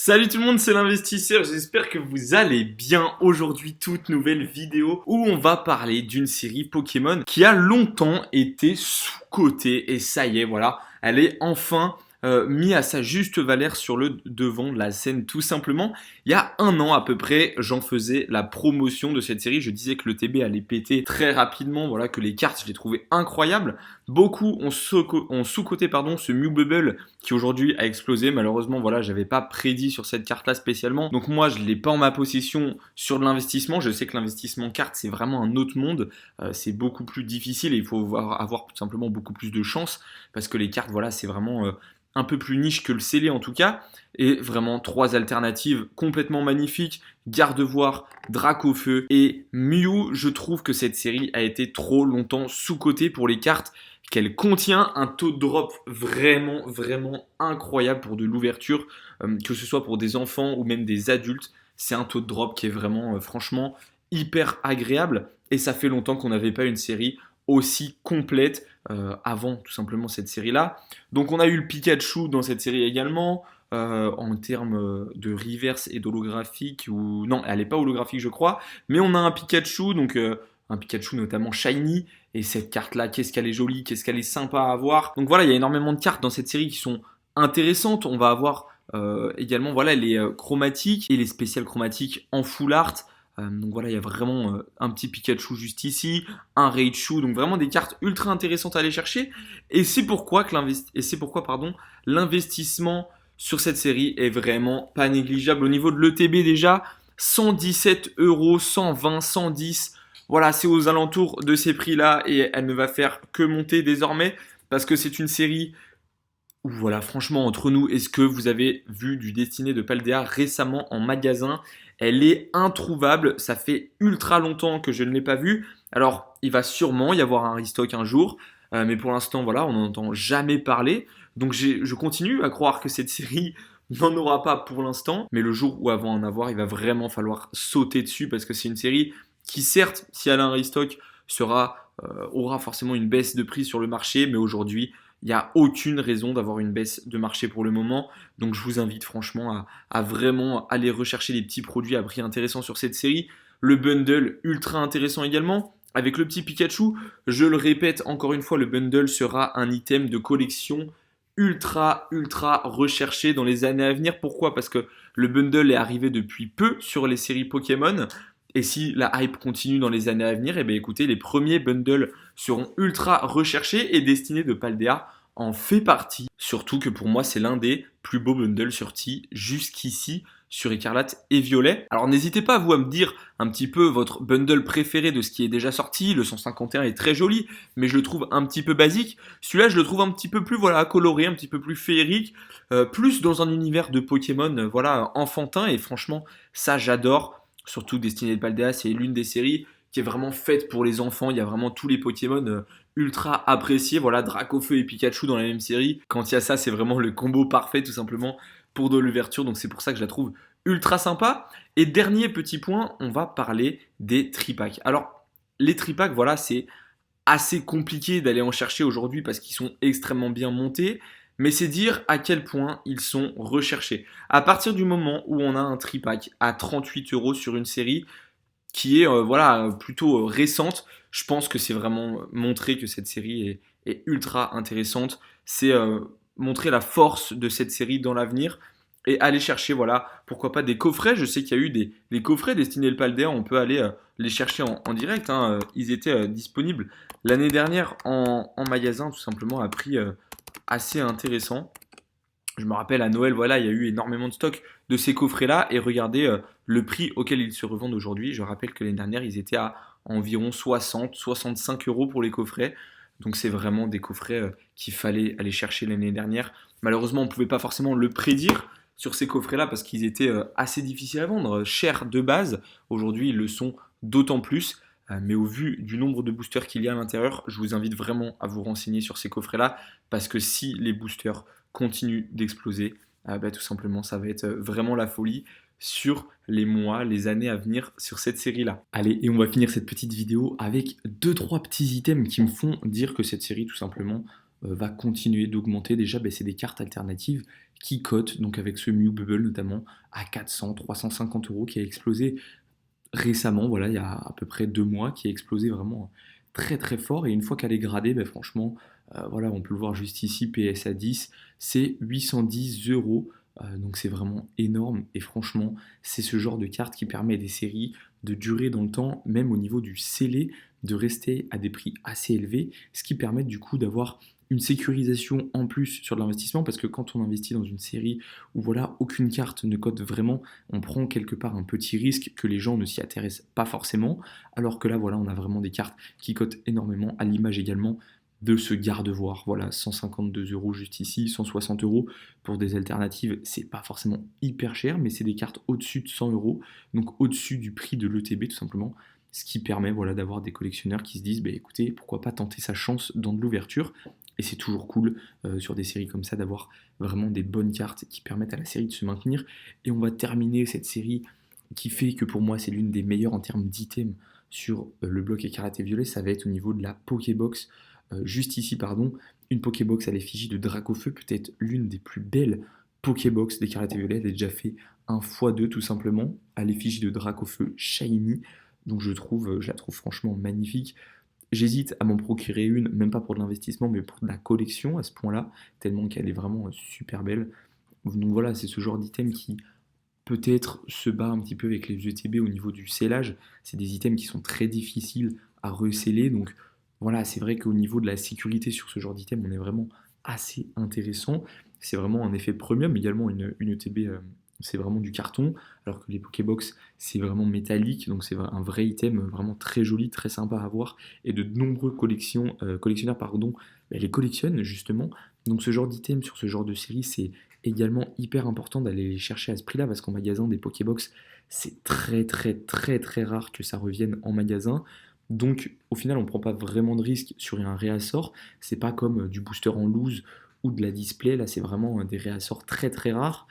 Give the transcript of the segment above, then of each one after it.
Salut tout le monde, c'est l'investisseur, j'espère que vous allez bien. Aujourd'hui, toute nouvelle vidéo où on va parler d'une série Pokémon qui a longtemps été sous-cotée et ça y est, voilà, elle est enfin mise à sa juste valeur sur le devant de la scène tout simplement. Il y a un an à peu près, j'en faisais la promotion de cette série, je disais que le TB allait péter très rapidement, voilà, que les cartes je les trouvais incroyables. Beaucoup ont sous-coté ce Mew Bubble qui aujourd'hui a explosé. Malheureusement, voilà, j'avais pas prédit sur cette carte-là spécialement. Donc moi, je l'ai pas en ma possession sur de l'investissement. Je sais que l'investissement carte, c'est vraiment un autre monde. C'est beaucoup plus difficile et il faut avoir tout simplement beaucoup plus de chance parce que les cartes, voilà, c'est vraiment un peu plus niche que le scellé en tout cas. Et vraiment 3 alternatives complètement magnifiques. Gardevoir, Dracofeu et Mew. Je trouve que cette série a été trop longtemps sous-cotée pour les cartes qu'elle contient, un taux de drop vraiment incroyable pour de l'ouverture, que ce soit pour des enfants ou même des adultes. C'est un taux de drop qui est vraiment franchement hyper agréable et ça fait longtemps qu'on n'avait pas une série aussi complète avant tout simplement cette série-là. Donc on a eu le Pikachu dans cette série également. En termes de reverse et d'holographique, ou non, elle n'est pas holographique je crois, mais on a un Pikachu, donc un Pikachu notamment shiny, et cette carte là, qu'est-ce qu'elle est jolie, qu'est-ce qu'elle est sympa à avoir. Donc voilà, il y a énormément de cartes dans cette série qui sont intéressantes. On va avoir également voilà, les chromatiques et les spéciales chromatiques en full art. Donc voilà, il y a vraiment un petit Pikachu juste ici, un Raichu, donc vraiment des cartes ultra intéressantes à aller chercher. Et c'est pourquoi, l'investissement sur cette série est vraiment pas négligeable. Au niveau de l'ETB déjà, 117 euros, 120, 110. Voilà, c'est aux alentours de ces prix-là et elle ne va faire que monter désormais parce que c'est une série où, voilà, franchement, entre nous, est-ce que vous avez vu du Destiné de Paldea récemment en magasin? Elle est introuvable, ça fait ultra longtemps que je ne l'ai pas vue. Alors, il va sûrement y avoir un restock un jour, mais pour l'instant, voilà, on n'en entend jamais parler. Donc, je continue à croire que cette série n'en aura pas pour l'instant, mais le jour où elle va en avoir, il va vraiment falloir sauter dessus parce que c'est une série qui certes, si elle a un restock, aura forcément une baisse de prix sur le marché, mais aujourd'hui, il n'y a aucune raison d'avoir une baisse de marché pour le moment. Donc je vous invite franchement à vraiment aller rechercher les petits produits à prix intéressant sur cette série. Le bundle ultra intéressant également. Avec le petit Pikachu, je le répète encore une fois, le bundle sera un item de collection ultra recherché dans les années à venir. Pourquoi? Parce que le bundle est arrivé depuis peu sur les séries Pokémon. Et si la hype continue dans les années à venir, eh bien écoutez, les premiers bundles seront ultra recherchés et Destinée de Paldea en fait partie. Surtout que pour moi, c'est l'un des plus beaux bundles sortis jusqu'ici sur Écarlate et Violet. Alors n'hésitez pas vous à me dire un petit peu votre bundle préféré de ce qui est déjà sorti. Le 151 est très joli, mais je le trouve un petit peu basique. Celui-là, je le trouve un petit peu plus voilà, coloré, un petit peu plus féerique, plus dans un univers de Pokémon voilà, enfantin. Et franchement, ça j'adore. Surtout Destinée de Paldea, c'est l'une des séries qui est vraiment faite pour les enfants. Il y a vraiment tous les Pokémon ultra appréciés. Voilà, Dracofeu et Pikachu dans la même série. Quand il y a ça, c'est vraiment le combo parfait tout simplement pour de l'ouverture. Donc c'est pour ça que je la trouve ultra sympa. Et dernier petit point, on va parler des tripacks. Alors, les tripacks, voilà, c'est assez compliqué d'aller en chercher aujourd'hui parce qu'ils sont extrêmement bien montés. Mais c'est dire à quel point ils sont recherchés. À partir du moment où on a un tripack à 38 euros sur une série qui est voilà, plutôt récente, je pense que c'est vraiment montrer que cette série est ultra intéressante. C'est montrer la force de cette série dans l'avenir et aller chercher, voilà, pourquoi pas des coffrets. Je sais qu'il y a eu des coffrets destinés au Paldea, on peut aller les chercher en direct. Hein. Ils étaient disponibles l'année dernière en magasin, tout simplement, à prix assez intéressant. Je me rappelle à Noël, voilà, il y a eu énormément de stock de ces coffrets-là et regardez le prix auquel ils se revendent aujourd'hui. Je rappelle que l'année dernière, ils étaient à environ 60-65 euros pour les coffrets. Donc c'est vraiment des coffrets qu'il fallait aller chercher l'année dernière. Malheureusement, on ne pouvait pas forcément le prédire sur ces coffrets-là parce qu'ils étaient assez difficiles à vendre, chers de base. Aujourd'hui, ils le sont d'autant plus. Mais au vu du nombre de boosters qu'il y a à l'intérieur, je vous invite vraiment à vous renseigner sur ces coffrets-là parce que si les boosters continue d'exploser, tout simplement ça va être vraiment la folie sur les mois, les années à venir sur cette série-là. Allez, et on va finir cette petite vidéo avec 2-3 petits items qui me font dire que cette série tout simplement va continuer d'augmenter. Déjà, c'est des cartes alternatives qui cote, donc avec ce Mew Bubble notamment, à 400, 350 euros, qui a explosé récemment, voilà, il y a à peu près 2 mois, qui a explosé vraiment très très fort. Et une fois qu'elle est gradée, ben, franchement, voilà, on peut le voir juste ici, PSA 10, c'est 810 euros. Donc c'est vraiment énorme. Et franchement, c'est ce genre de carte qui permet à des séries de durer dans le temps, même au niveau du scellé, de rester à des prix assez élevés, ce qui permet du coup d'avoir une sécurisation en plus sur l'investissement, parce que quand on investit dans une série où voilà, aucune carte ne cote vraiment, on prend quelque part un petit risque que les gens ne s'y intéressent pas forcément, alors que là voilà, on a vraiment des cartes qui cotent énormément, à l'image également de ce garde-voir. Voilà, 152 euros juste ici, 160 euros pour des alternatives, c'est pas forcément hyper cher, mais c'est des cartes au-dessus de 100 euros, donc au-dessus du prix de l'ETB tout simplement, ce qui permet voilà, d'avoir des collectionneurs qui se disent, bah, écoutez, pourquoi pas tenter sa chance dans de l'ouverture. Et c'est toujours cool sur des séries comme ça d'avoir vraiment des bonnes cartes qui permettent à la série de se maintenir. Et on va terminer cette série qui fait que pour moi c'est l'une des meilleures en termes d'items sur le bloc écarlate et violet, ça va être au niveau de la Pokébox. Juste ici, pardon, une Pokébox à l'effigie de Dracofeu, peut-être l'une des plus belles Pokébox d'écarlate et violet. Elle a déjà fait un x2 tout simplement, à l'effigie de Dracofeu Shiny. Donc je la trouve franchement magnifique. J'hésite à m'en procurer une, même pas pour de l'investissement, mais pour de la collection à ce point-là, tellement qu'elle est vraiment super belle. Donc voilà, c'est ce genre d'item qui peut-être se bat un petit peu avec les ETB au niveau du scellage. C'est des items qui sont très difficiles à receller, donc voilà, c'est vrai qu'au niveau de la sécurité sur ce genre d'item, on est vraiment assez intéressant. C'est vraiment un effet premium, également une ETB, c'est vraiment du carton, alors que les Pokébox, c'est vraiment métallique, donc c'est un vrai item vraiment très joli, très sympa à voir, et de nombreux collectionneurs pardon, les collectionnent justement. Donc ce genre d'item sur ce genre de série, c'est également hyper important d'aller les chercher à ce prix-là, parce qu'en magasin, des Pokébox, c'est très très très très rare que ça revienne en magasin. Donc au final, on ne prend pas vraiment de risque sur un réassort. C'est pas comme du booster en loose ou de la display. Là, c'est vraiment des réassorts très très rares.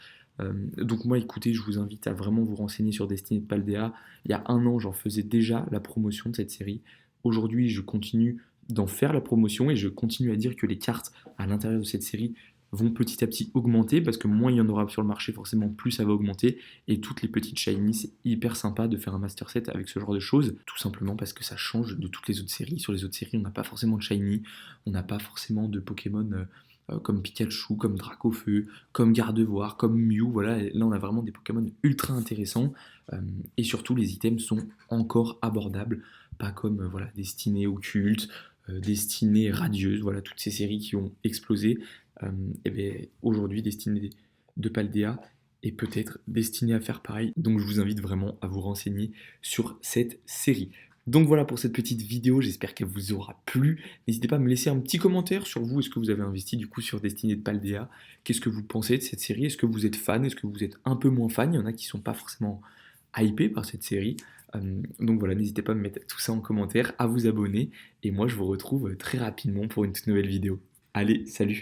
Donc moi, écoutez, je vous invite à vraiment vous renseigner sur Destinée de Paldea. Il y a un an, j'en faisais déjà la promotion de cette série. Aujourd'hui, je continue d'en faire la promotion et je continue à dire que les cartes à l'intérieur de cette série vont petit à petit augmenter, parce que moins il y en aura sur le marché, forcément plus ça va augmenter. Et toutes les petites shiny, c'est hyper sympa de faire un master set avec ce genre de choses, tout simplement parce que ça change de toutes les autres séries. Sur les autres séries, on n'a pas forcément de shiny, on n'a pas forcément de Pokémon comme Pikachu, comme Dracofeu, comme Gardevoir, comme Mew. Voilà, et là on a vraiment des Pokémon ultra intéressants, et surtout les items sont encore abordables, pas comme voilà, Destinée Occulte, Destinée Radieuse, voilà, toutes ces séries qui ont explosé. Et bien aujourd'hui, Destinée de Paldea est peut-être destinée à faire pareil. Donc je vous invite vraiment à vous renseigner sur cette série. Donc voilà pour cette petite vidéo, j'espère qu'elle vous aura plu. N'hésitez pas à me laisser un petit commentaire sur vous. Est-ce que vous avez investi du coup sur Destinée de Paldea? Qu'est-ce que vous pensez de cette série? Est-ce que vous êtes fan? Est-ce que vous êtes un peu moins fan? Il y en a qui ne sont pas forcément hypés par cette série. Donc voilà, n'hésitez pas à me mettre tout ça en commentaire, à vous abonner. Et moi je vous retrouve très rapidement pour une toute nouvelle vidéo. Allez, salut!